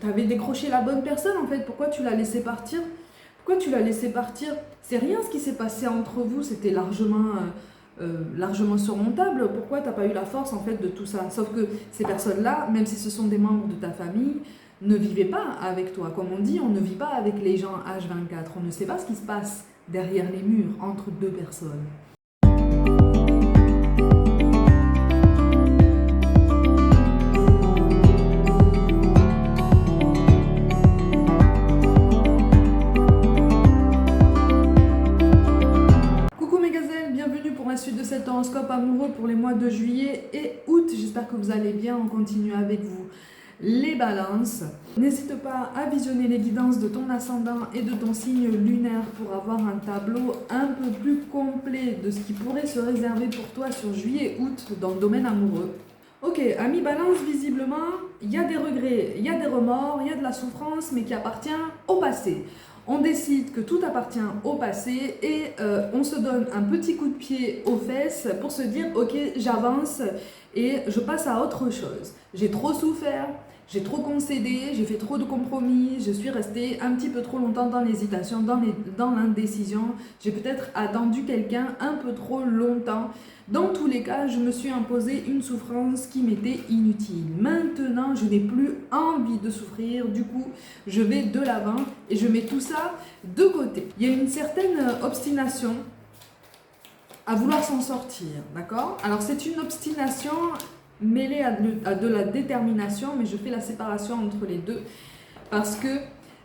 Tu avais décroché la bonne personne en fait, pourquoi tu l'as laissé partir? Pourquoi tu l'as laissé partir? C'est rien ce qui s'est passé entre vous, c'était largement surmontable. Pourquoi t'as pas eu la force en fait de tout ça? Sauf que ces personnes-là, même si ce sont des membres de ta famille, ne vivaient pas avec toi. Comme on dit, on ne vit pas avec les gens H24. On ne sait pas ce qui se passe derrière les murs entre deux personnes. Suite de cet horoscope amoureux pour les mois de juillet et août. J'espère que vous allez bien. On continue avec vous les balances. N'hésite pas à visionner les guidances de ton ascendant et de ton signe lunaire pour avoir un tableau un peu plus complet de ce qui pourrait se réserver pour toi sur juillet-août dans le domaine amoureux. Ok, ami balance, visiblement, il y a des regrets, il y a des remords, il y a de la souffrance, mais qui appartient au passé. On décide que tout appartient au passé et on se donne un petit coup de pied aux fesses pour se dire ok, j'avance et je passe à autre chose. J'ai trop souffert, j'ai trop concédé, j'ai fait trop de compromis, je suis restée un petit peu trop longtemps dans l'hésitation, dans l'indécision. J'ai peut-être attendu quelqu'un un peu trop longtemps. Dans tous les cas, je me suis imposé une souffrance qui m'était inutile. Maintenant, je n'ai plus envie de souffrir, du coup, je vais de l'avant et je mets tout ça de côté. Il y a une certaine obstination à vouloir s'en sortir, d'accord? Alors, c'est une obstination mêlée à de la détermination, mais je fais la séparation entre les deux parce que,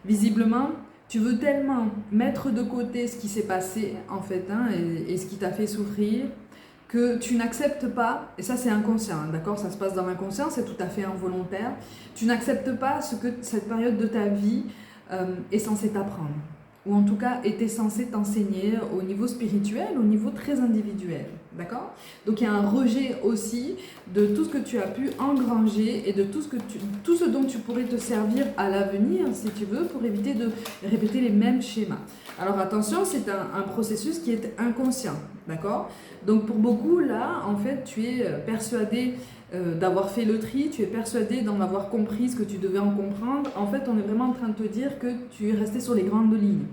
visiblement, tu veux tellement mettre de côté ce qui s'est passé, en fait, et ce qui t'a fait souffrir, que tu n'acceptes pas, et ça c'est inconscient, d'accord, ça se passe dans l'inconscient, c'est tout à fait involontaire, tu n'acceptes pas ce que cette période de ta vie est censée t'apprendre, ou en tout cas était censée t'enseigner au niveau spirituel, au niveau très individuel, d'accord? Donc il y a un rejet aussi de tout ce que tu as pu engranger et de tout ce dont tu pourrais te servir à l'avenir, si tu veux, pour éviter de répéter les mêmes schémas. Alors attention, c'est un processus qui est inconscient, d'accord? Donc pour beaucoup, là, en fait, tu es persuadé d'avoir fait le tri, tu es persuadé d'en avoir compris ce que tu devais en comprendre. En fait, on est vraiment en train de te dire que tu es resté sur les grandes lignes.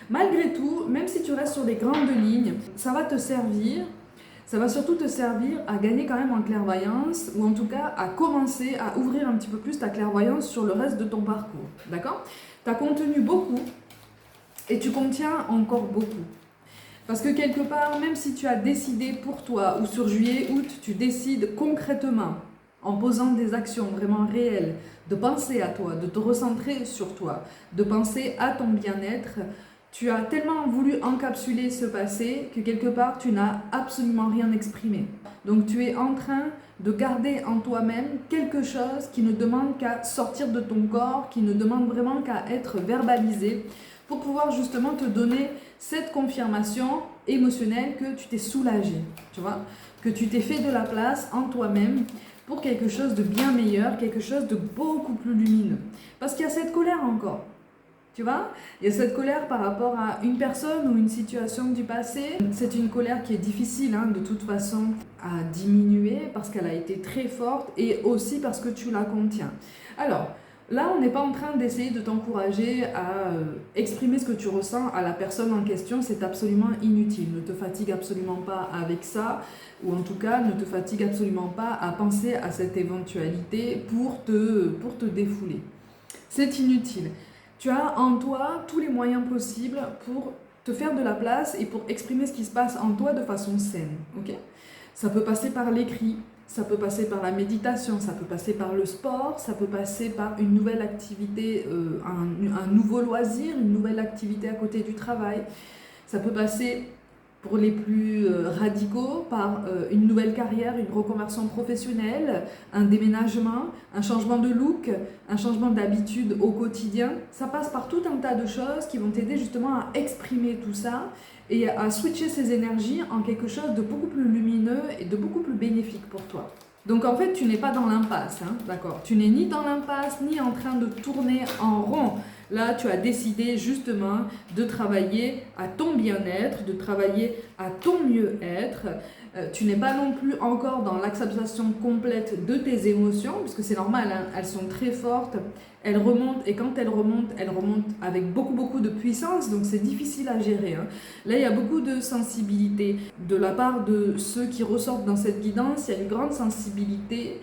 Malgré tout, même si tu restes sur les grandes lignes, ça va te servir, ça va surtout te servir à gagner quand même en clairvoyance, ou en tout cas à commencer à ouvrir un petit peu plus ta clairvoyance sur le reste de ton parcours, d'accord? Tu as contenu beaucoup et tu contiens encore beaucoup. Parce que quelque part, même si tu as décidé pour toi, ou sur juillet-août, tu décides concrètement, en posant des actions vraiment réelles, de penser à toi, de te recentrer sur toi, de penser à ton bien-être, tu as tellement voulu encapsuler ce passé que quelque part, tu n'as absolument rien exprimé. Donc tu es en train de garder en toi-même quelque chose qui ne demande qu'à sortir de ton corps, qui ne demande vraiment qu'à être verbalisé, pour pouvoir justement te donner cette confirmation émotionnelle que tu t'es soulagé, tu vois, que tu t'es fait de la place en toi-même pour quelque chose de bien meilleur, quelque chose de beaucoup plus lumineux. Parce qu'il y a cette colère encore, tu vois, il y a cette colère par rapport à une personne ou une situation du passé. C'est une colère qui est difficile de toute façon à diminuer parce qu'elle a été très forte et aussi parce que tu la contiens. Alors, là, on n'est pas en train d'essayer de t'encourager à exprimer ce que tu ressens à la personne en question, c'est absolument inutile. Ne te fatigue absolument pas avec ça, ou en tout cas, ne te fatigue absolument pas à penser à cette éventualité pour te défouler. C'est inutile. Tu as en toi tous les moyens possibles pour te faire de la place et pour exprimer ce qui se passe en toi de façon saine. Okay? Ça peut passer par l'écrit, ça peut passer par la méditation, ça peut passer par le sport, ça peut passer par une nouvelle activité, un nouveau loisir, une nouvelle activité à côté du travail. Ça peut passer, pour les plus radicaux, par une nouvelle carrière, une reconversion professionnelle, un déménagement, un changement de look, un changement d'habitude au quotidien. Ça passe par tout un tas de choses qui vont t'aider justement à exprimer tout ça et à switcher ces énergies en quelque chose de beaucoup plus lumineux et de beaucoup plus bénéfique pour toi. Donc en fait, tu n'es pas dans l'impasse, d'accord? Tu n'es ni dans l'impasse, ni en train de tourner en rond. Là, tu as décidé justement de travailler à ton bien-être, de travailler à ton mieux-être Tu n'es pas non plus encore dans l'acceptation complète de tes émotions, puisque c'est normal, hein, elles sont très fortes, elles remontent, et quand elles remontent avec beaucoup de puissance, donc c'est difficile à gérer. Hein. Là, il y a beaucoup de sensibilité. De la part de ceux qui ressortent dans cette guidance, il y a une grande sensibilité,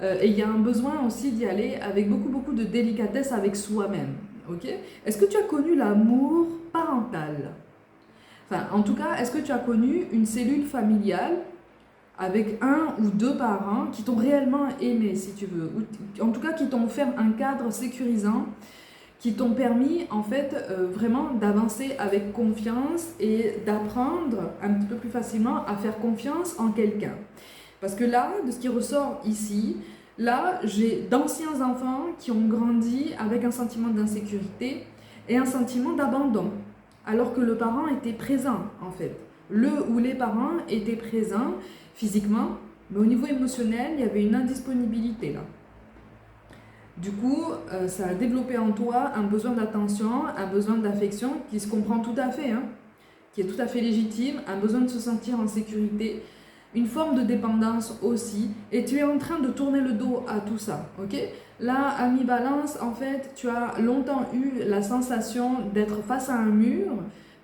et il y a un besoin aussi d'y aller avec beaucoup de délicatesse avec soi-même. Okay. Est-ce que tu as connu l'amour parental ? Enfin, en tout cas, est-ce que tu as connu une cellule familiale avec un ou deux parents qui t'ont réellement aimé, si tu veux, ou en tout cas qui t'ont offert un cadre sécurisant, qui t'ont permis en fait vraiment d'avancer avec confiance et d'apprendre un petit peu plus facilement à faire confiance en quelqu'un. Parce que là, de ce qui ressort ici, là, j'ai d'anciens enfants qui ont grandi avec un sentiment d'insécurité et un sentiment d'abandon, alors que le parent était présent en fait. Le ou les parents étaient présents physiquement, mais au niveau émotionnel, il y avait une indisponibilité là. Du coup, ça a développé en toi un besoin d'attention, un besoin d'affection qui se comprend tout à fait, hein, qui est tout à fait légitime, un besoin de se sentir en sécurité, une forme de dépendance aussi, et tu es en train de tourner le dos à tout ça, ok ? Là, ami Balance, en fait, tu as longtemps eu la sensation d'être face à un mur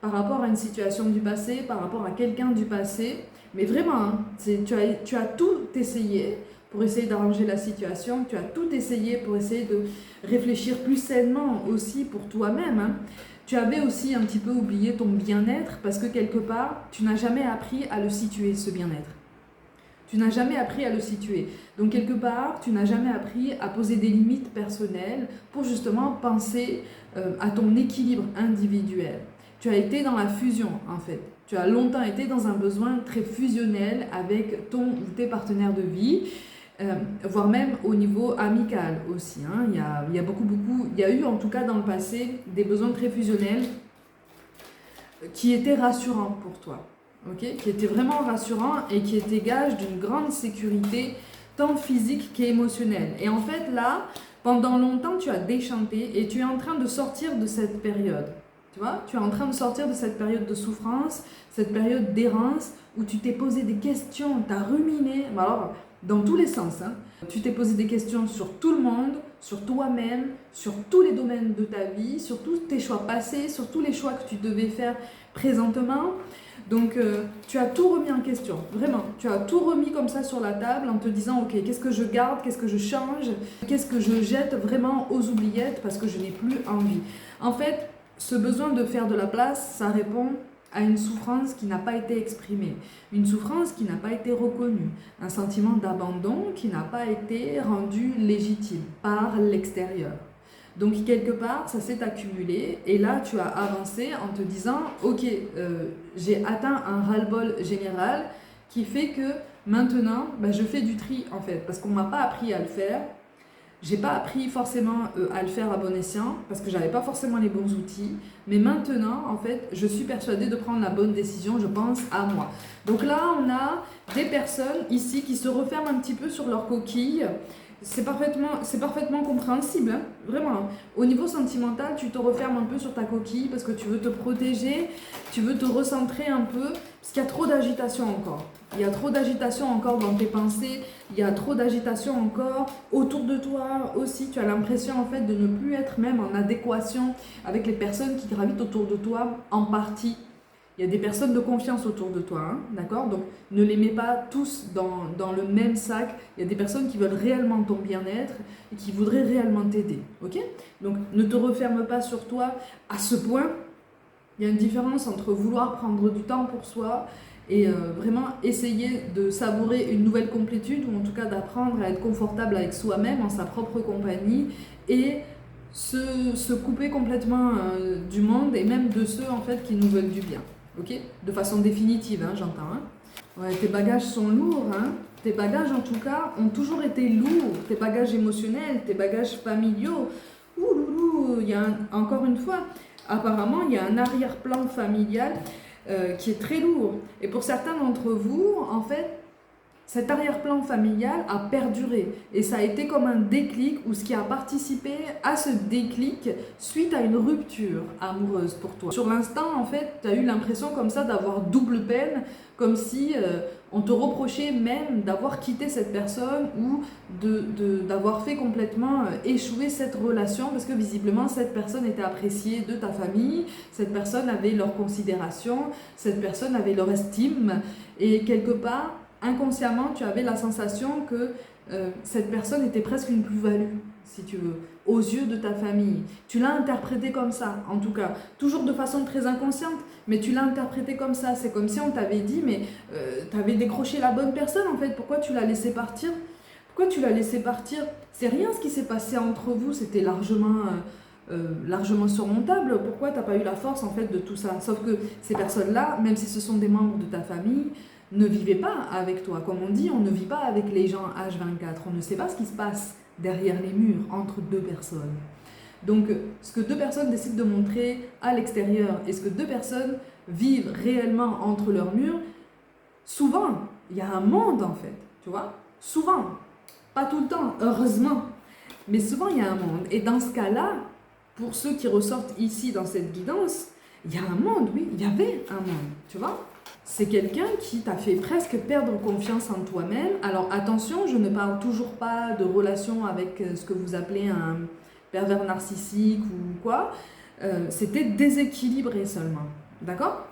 par rapport à une situation du passé, par rapport à quelqu'un du passé, mais vraiment, hein, tu as tout essayé pour essayer d'arranger la situation, tu as tout essayé pour essayer de réfléchir plus sainement aussi pour toi-même, hein. Tu avais aussi un petit peu oublié ton bien-être parce que quelque part, tu n'as jamais appris à le situer, ce bien-être. Tu n'as jamais appris à le situer. Donc quelque part, tu n'as jamais appris à poser des limites personnelles pour justement penser à ton équilibre individuel. Tu as été dans la fusion en fait. Tu as longtemps été dans un besoin très fusionnel avec ton ou tes partenaires de vie, voire même au niveau amical aussi. Hein. Il y a eu en tout cas dans le passé des besoins très fusionnels qui étaient rassurants pour toi. Okay, qui étaient vraiment rassurants et qui étaient gage d'une grande sécurité tant physique qu'émotionnelle. Et en fait là, pendant longtemps tu as déchanté et tu es en train de sortir de cette période. Tu vois, tu es en train de sortir de cette période de souffrance, cette période d'errance où tu t'es posé des questions, tu as ruminé, alors dans tous les sens. Hein. Tu t'es posé des questions sur tout le monde, sur toi-même, sur tous les domaines de ta vie, sur tous tes choix passés, sur tous les choix que tu devais faire présentement. Donc, tu as tout remis en question, vraiment. Tu as tout remis comme ça sur la table en te disant, ok, qu'est-ce que je garde, qu'est-ce que je change, qu'est-ce que je jette vraiment aux oubliettes parce que je n'ai plus envie. En fait, ce besoin de faire de la place, ça répond à une souffrance qui n'a pas été exprimée, une souffrance qui n'a pas été reconnue, un sentiment d'abandon qui n'a pas été rendu légitime par l'extérieur. Donc quelque part, ça s'est accumulé et là tu as avancé en te disant ok, j'ai atteint un ras-le-bol général qui fait que maintenant je fais du tri en fait parce qu'on ne m'a pas appris à le faire. J'ai pas appris forcément à le faire à bon escient parce que j'avais pas forcément les bons outils, mais maintenant en fait je suis persuadée de prendre la bonne décision, je pense à moi. Donc là on a des personnes ici qui se referment un petit peu sur leur coquille. C'est parfaitement compréhensible, hein, vraiment. Hein. Au niveau sentimental, tu te refermes un peu sur ta coquille parce que tu veux te protéger, tu veux te recentrer un peu, parce qu'il y a trop d'agitation encore. Il y a trop d'agitation encore dans tes pensées, il y a trop d'agitation encore autour de toi aussi. Tu as l'impression en fait de ne plus être même en adéquation avec les personnes qui gravitent autour de toi en partie. Il y a des personnes de confiance autour de toi, hein, d'accord ? Donc, ne les mets pas tous dans le même sac. Il y a des personnes qui veulent réellement ton bien-être et qui voudraient réellement t'aider, ok ? Donc, ne te referme pas sur toi à ce point. Il y a une différence entre vouloir prendre du temps pour soi et vraiment essayer de savourer une nouvelle complétude ou en tout cas d'apprendre à être confortable avec soi-même, en sa propre compagnie et se couper complètement du monde et même de ceux en fait qui nous veulent du bien. Ok, de façon définitive, hein, j'entends. Hein. Ouais, tes bagages sont lourds. Hein. Tes bagages, en tout cas, ont toujours été lourds. Tes bagages émotionnels, tes bagages familiaux. Encore une fois, apparemment, il y a un arrière-plan familial qui est très lourd. Et pour certains d'entre vous, en fait, cet arrière-plan familial a perduré et ça a été comme un déclic ou ce qui a participé à ce déclic suite à une rupture amoureuse pour toi. Sur l'instant, en fait, tu as eu l'impression comme ça d'avoir double peine, comme si on te reprochait même d'avoir quitté cette personne ou d'avoir fait complètement échouer cette relation parce que visiblement cette personne était appréciée de ta famille, cette personne avait leur considération, cette personne avait leur estime et quelque part, inconsciemment, tu avais la sensation que cette personne était presque une plus-value, si tu veux, aux yeux de ta famille. Tu l'as interprété comme ça, en tout cas, toujours de façon très inconsciente, mais tu l'as interprété comme ça. C'est comme si on t'avait dit, mais tu avais décroché la bonne personne, en fait, pourquoi tu l'as laissé partir? Pourquoi tu l'as laissé partir? C'est rien ce qui s'est passé entre vous, c'était largement surmontable. Pourquoi tu n'as pas eu la force, en fait, de tout ça? Sauf que ces personnes-là, même si ce sont des membres de ta famille, ne vivez pas avec toi. Comme on dit, on ne vit pas avec les gens H24. On ne sait pas ce qui se passe derrière les murs, entre deux personnes. Donc, ce que deux personnes décident de montrer à l'extérieur et ce que deux personnes vivent réellement entre leurs murs, souvent, il y a un monde en fait, tu vois? Souvent, pas tout le temps, heureusement, mais souvent il y a un monde. Et dans ce cas-là, pour ceux qui ressortent ici dans cette guidance, il y a un monde, oui, il y avait un monde, tu vois? C'est quelqu'un qui t'a fait presque perdre confiance en toi-même. Alors attention, je ne parle toujours pas de relation avec ce que vous appelez un pervers narcissique ou quoi. C'était déséquilibré seulement, d'accord?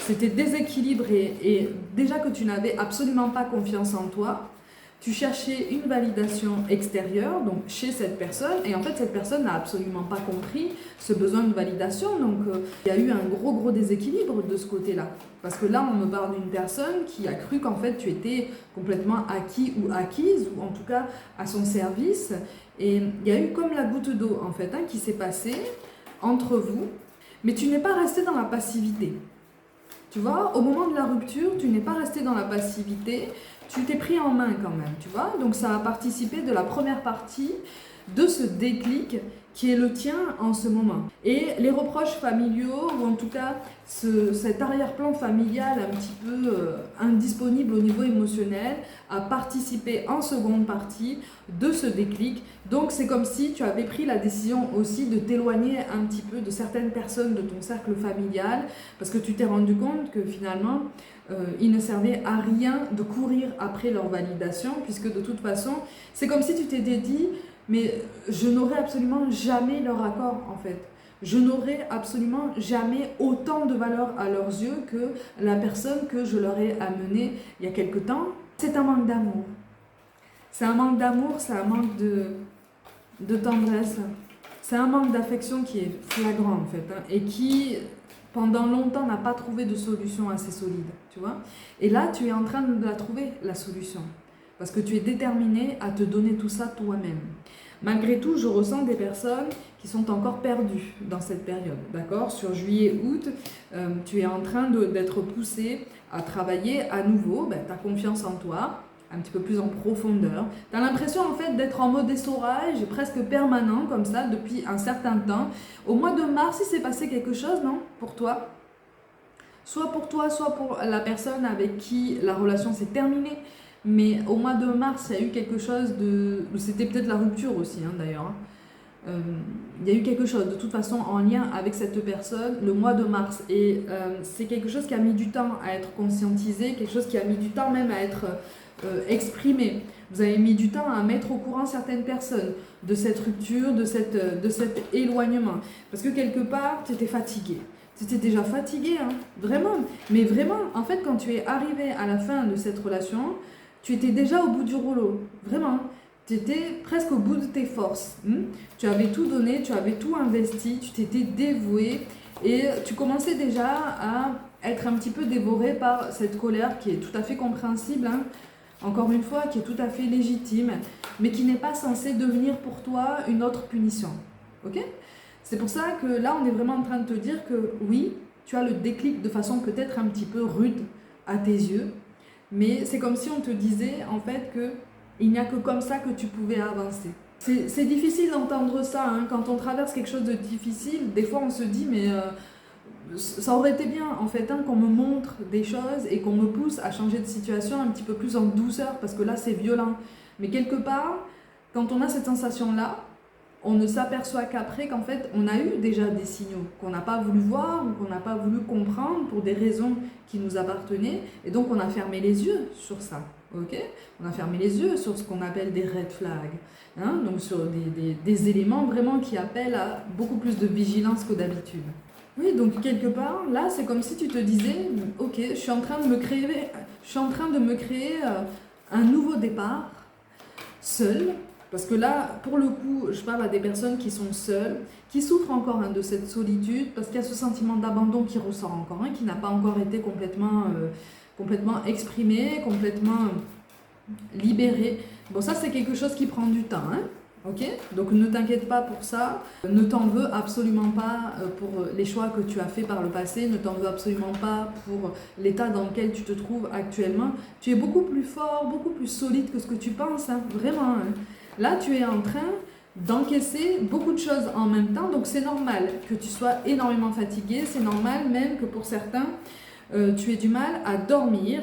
C'était déséquilibré et déjà que tu n'avais absolument pas confiance en toi, tu cherchais une validation extérieure, donc chez cette personne, et en fait cette personne n'a absolument pas compris ce besoin de validation, donc il y a eu un gros déséquilibre de ce côté-là. Parce que là on me parle d'une personne qui a cru qu'en fait tu étais complètement acquis ou acquise, ou en tout cas à son service, et il y a eu comme la goutte d'eau en fait qui s'est passée entre vous, mais tu n'es pas resté dans la passivité. Tu vois, au moment de la rupture, tu n'es pas resté dans la passivité, tu t'es pris en main quand même, tu vois. Donc ça a participé de la première partie de ce déclic qui est le tien en ce moment. Et les reproches familiaux, ou en tout cas cet arrière-plan familial un petit peu indisponible au niveau émotionnel, a participé en seconde partie de ce déclic. Donc c'est comme si tu avais pris la décision aussi de t'éloigner un petit peu de certaines personnes de ton cercle familial, parce que tu t'es rendu compte que finalement, il ne servait à rien de courir après leur validation, puisque de toute façon, c'est comme si tu t'étais dit, mais je n'aurai absolument jamais leur accord en fait. Je n'aurai absolument jamais autant de valeur à leurs yeux que la personne que je leur ai amenée il y a quelque temps. C'est un manque d'amour. C'est un manque d'amour, c'est un manque de tendresse. C'est un manque d'affection qui est flagrant en fait, et qui pendant longtemps n'a pas trouvé de solution assez solide, tu vois. Et là, tu es en train de la trouver, la solution. Parce que tu es déterminé à te donner tout ça toi-même. Malgré tout, je ressens des personnes qui sont encore perdues dans cette période, d'accord? Sur juillet-août, tu es en train d'être poussé à travailler à nouveau ta confiance en toi, un petit peu plus en profondeur. Tu as l'impression en fait d'être en mode essorage presque permanent comme ça depuis un certain temps. Au mois de mars, il s'est passé quelque chose, non? Pour toi? Soit pour toi, soit pour la personne avec qui la relation s'est terminée. Mais au mois de mars, il y a eu quelque chose de... C'était peut-être la rupture aussi, d'ailleurs. Il y a eu quelque chose, de toute façon, en lien avec cette personne, le mois de mars. Et c'est quelque chose qui a mis du temps à être conscientisé, quelque chose qui a mis du temps même à être exprimé. Vous avez mis du temps à mettre au courant certaines personnes de cette rupture, de cet éloignement. Parce que quelque part, tu étais fatigué. Tu étais déjà fatigué, vraiment. Mais vraiment, en fait, quand tu es arrivé à la fin de cette relation, tu étais déjà au bout du rouleau, vraiment. Tu étais presque au bout de tes forces. Tu avais tout donné, tu avais tout investi, tu t'étais dévoué et tu commençais déjà à être un petit peu dévoré par cette colère qui est tout à fait compréhensible, encore une fois, qui est tout à fait légitime, mais qui n'est pas censée devenir pour toi une autre punition. Ok ? C'est pour ça que là, on est vraiment en train de te dire que oui, tu as le déclic de façon peut-être un petit peu rude à tes yeux, mais c'est comme si on te disait en fait qu'il n'y a que comme ça que tu pouvais avancer. C'est difficile d'entendre ça, quand on traverse quelque chose de difficile, des fois on se dit mais ça aurait été bien en fait qu'on me montre des choses et qu'on me pousse à changer de situation un petit peu plus en douceur parce que là c'est violent. Mais quelque part, quand on a cette sensation-là, on ne s'aperçoit qu'après qu'en fait on a eu déjà des signaux qu'on n'a pas voulu voir ou qu'on n'a pas voulu comprendre pour des raisons qui nous appartenaient et donc on a fermé les yeux sur ça. Ok, on a fermé les yeux sur ce qu'on appelle des red flags, hein, donc sur des éléments vraiment qui appellent à beaucoup plus de vigilance que d'habitude. Oui, donc quelque part, là, c'est comme si tu te disais, ok, je suis en train de me créer un nouveau départ, seul, parce que là, pour le coup, je parle à des personnes qui sont seules, qui souffrent encore de cette solitude, parce qu'il y a ce sentiment d'abandon qui ressort encore, qui n'a pas encore été complètement exprimé, complètement libéré. Bon, ça, c'est quelque chose qui prend du temps, ok, donc ne t'inquiète pas pour ça, ne t'en veux absolument pas pour les choix que tu as fait par le passé, ne t'en veux absolument pas pour l'état dans lequel tu te trouves actuellement. Tu es beaucoup plus fort, beaucoup plus solide que ce que tu penses, vraiment. Là, tu es en train d'encaisser beaucoup de choses en même temps, donc c'est normal que tu sois énormément fatigué, c'est normal même que pour certains, tu aies du mal à dormir.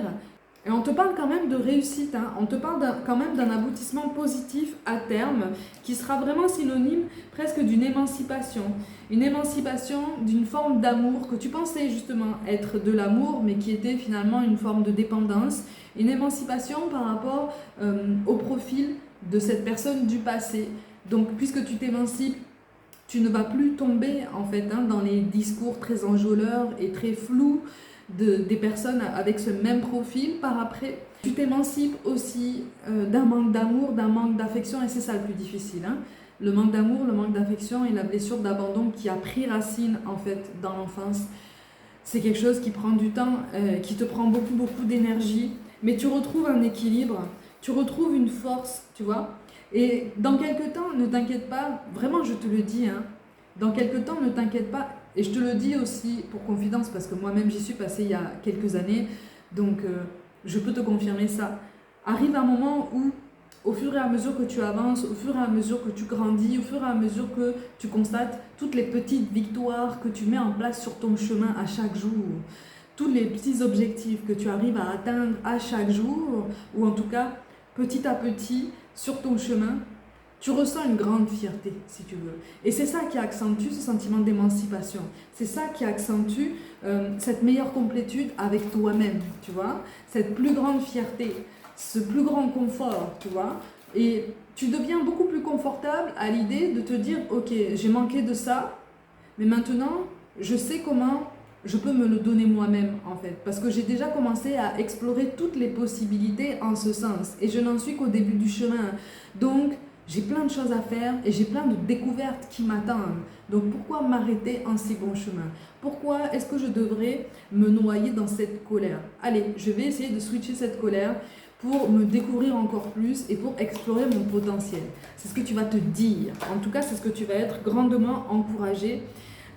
Et on te parle quand même de réussite, on te parle quand même d'un aboutissement positif à terme qui sera vraiment synonyme presque d'une émancipation. Une émancipation d'une forme d'amour que tu pensais justement être de l'amour mais qui était finalement une forme de dépendance. Une émancipation par rapport au profil de cette personne du passé. Donc puisque tu t'émancipes, tu ne vas plus tomber en fait dans les discours très enjôleurs et très flous des personnes avec ce même profil par après. Tu t'émancipes aussi d'un manque d'amour, d'un manque d'affection et c'est ça le plus difficile. Le manque d'amour, le manque d'affection et la blessure d'abandon qui a pris racine en fait dans l'enfance. C'est quelque chose qui prend du temps, qui te prend beaucoup d'énergie, mais tu retrouves un équilibre, tu retrouves une force, tu vois. Et dans quelques temps, ne t'inquiète pas, vraiment je te le dis, dans quelques temps, ne t'inquiète pas. Et je te le dis aussi pour confidence, parce que moi-même j'y suis passée il y a quelques années, donc je peux te confirmer ça. Arrive un moment où, au fur et à mesure que tu avances, au fur et à mesure que tu grandis, au fur et à mesure que tu constates toutes les petites victoires que tu mets en place sur ton chemin à chaque jour, tous les petits objectifs que tu arrives à atteindre à chaque jour, ou en tout cas petit à petit sur ton chemin, tu ressens une grande fierté, si tu veux. Et c'est ça qui accentue ce sentiment d'émancipation. C'est ça qui accentue cette meilleure complétude avec toi-même, tu vois. Cette plus grande fierté, ce plus grand confort, tu vois. Et tu deviens beaucoup plus confortable à l'idée de te dire, ok, j'ai manqué de ça, mais maintenant, je sais comment je peux me le donner moi-même, en fait. Parce que j'ai déjà commencé à explorer toutes les possibilités en ce sens. Et je n'en suis qu'au début du chemin. Donc, j'ai plein de choses à faire et j'ai plein de découvertes qui m'attendent. Donc pourquoi m'arrêter en si bon chemin? Pourquoi est-ce que je devrais me noyer dans cette colère? Allez, je vais essayer de switcher cette colère pour me découvrir encore plus et pour explorer mon potentiel. C'est ce que tu vas te dire. En tout cas, c'est ce que tu vas être grandement encouragé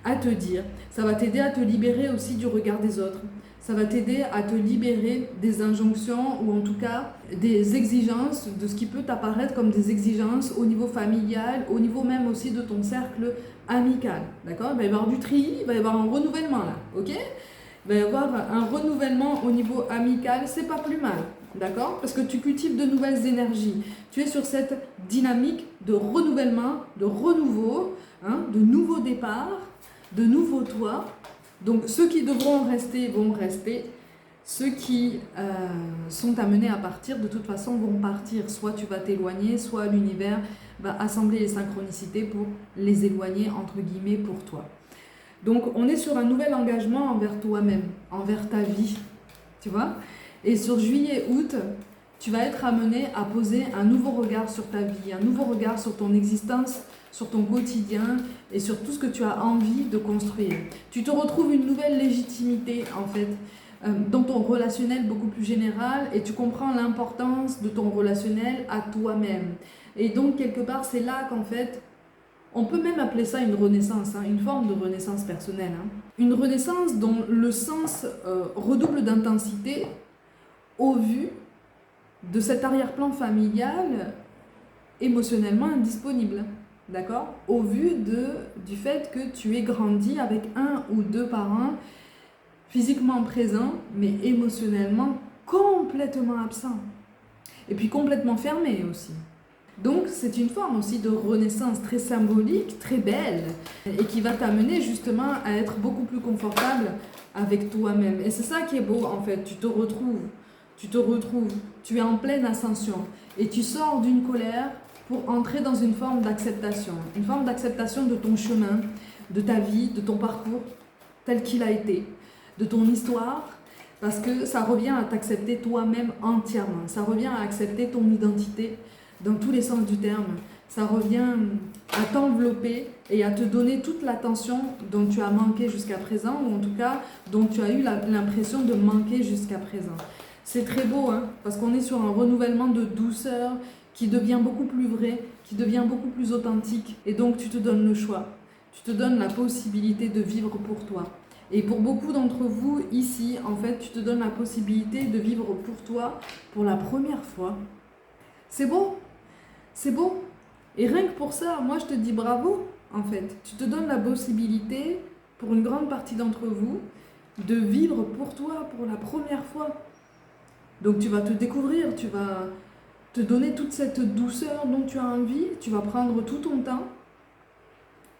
à te dire. Ça va t'aider à te libérer aussi du regard des autres. Ça va t'aider à te libérer des injonctions ou en tout cas des exigences, de ce qui peut t'apparaître comme des exigences au niveau familial, au niveau même aussi de ton cercle amical. D'accord? Il va y avoir du tri, il va y avoir un renouvellement là. Ok? Il va y avoir un renouvellement au niveau amical, c'est pas plus mal. D'accord? Parce que tu cultives de nouvelles énergies. Tu es sur cette dynamique de renouvellement, de renouveau, de nouveau départ, de nouveau toi. Donc ceux qui devront rester vont rester, ceux qui sont amenés à partir de toute façon vont partir. Soit tu vas t'éloigner, soit l'univers va assembler les synchronicités pour les éloigner entre guillemets pour toi. Donc on est sur un nouvel engagement envers toi-même, envers ta vie, tu vois. Et sur juillet-août, tu vas être amené à poser un nouveau regard sur ta vie, un nouveau regard sur ton existence, sur ton quotidien et sur tout ce que tu as envie de construire. Tu te retrouves une nouvelle légitimité en fait dans ton relationnel beaucoup plus général et tu comprends l'importance de ton relationnel à toi-même. Et donc quelque part c'est là qu'en fait on peut même appeler ça une renaissance, une forme de renaissance personnelle. Une renaissance dont le sens redouble d'intensité au vu de cet arrière-plan familial émotionnellement indisponible. d'accord? Au vu du fait que tu aies grandi avec un ou deux parents physiquement présents, mais émotionnellement complètement absents. Et puis complètement fermés aussi. Donc c'est une forme aussi de renaissance très symbolique, très belle, et qui va t'amener justement à être beaucoup plus confortable avec toi-même. Et c'est ça qui est beau en fait, tu te retrouves, tu es en pleine ascension, et tu sors d'une colère pour entrer dans une forme d'acceptation de ton chemin, de ta vie, de ton parcours tel qu'il a été, de ton histoire, parce que ça revient à t'accepter toi-même entièrement, ça revient à accepter ton identité, dans tous les sens du terme. Ça revient à t'envelopper et à te donner toute l'attention dont tu as manqué jusqu'à présent, ou en tout cas dont tu as eu l'impression de manquer jusqu'à présent. C'est très beau, hein, parce qu'on est sur un renouvellement de douceur qui devient beaucoup plus vrai, qui devient beaucoup plus authentique. Et donc tu te donnes le choix, tu te donnes la possibilité de vivre pour toi. Et pour beaucoup d'entre vous ici, en fait, tu te donnes la possibilité de vivre pour toi pour la première fois. C'est beau. C'est beau. Et rien que pour ça, moi je te dis bravo, en fait. Tu te donnes la possibilité, pour une grande partie d'entre vous, de vivre pour toi pour la première fois. Donc tu vas te découvrir, tu vas te donner toute cette douceur dont tu as envie, tu vas prendre tout ton temps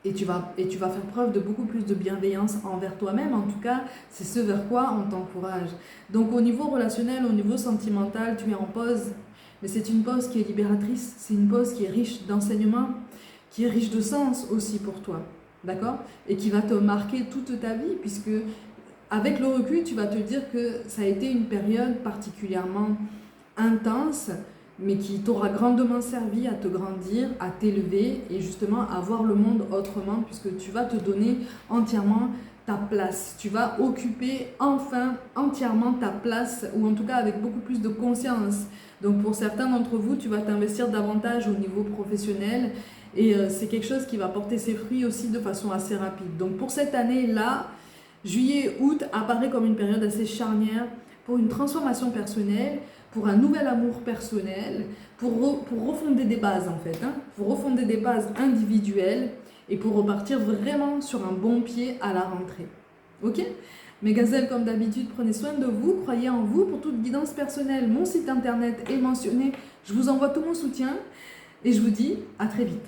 et tu vas faire preuve de beaucoup plus de bienveillance envers toi-même. En tout cas, c'est ce vers quoi on t'encourage. Donc au niveau relationnel, au niveau sentimental, tu es en pause. Mais c'est une pause qui est libératrice, c'est une pause qui est riche d'enseignements, qui est riche de sens aussi pour toi, d'accord? Et qui va te marquer toute ta vie, puisque avec le recul, tu vas te dire que ça a été une période particulièrement intense, mais qui t'aura grandement servi à te grandir, à t'élever et justement à voir le monde autrement, puisque tu vas te donner entièrement ta place. Tu vas occuper enfin entièrement ta place, ou en tout cas avec beaucoup plus de conscience. Donc pour certains d'entre vous, tu vas t'investir davantage au niveau professionnel et c'est quelque chose qui va porter ses fruits aussi de façon assez rapide. Donc pour cette année-là, juillet, août apparaît comme une période assez charnière pour une transformation personnelle, pour un nouvel amour personnel, pour refonder des bases en fait, pour refonder des bases individuelles et pour repartir vraiment sur un bon pied à la rentrée. Ok ? Mes gazelles, comme d'habitude, prenez soin de vous, croyez en vous. Pour toute guidance personnelle, mon site internet est mentionné. Je vous envoie tout mon soutien et je vous dis à très vite.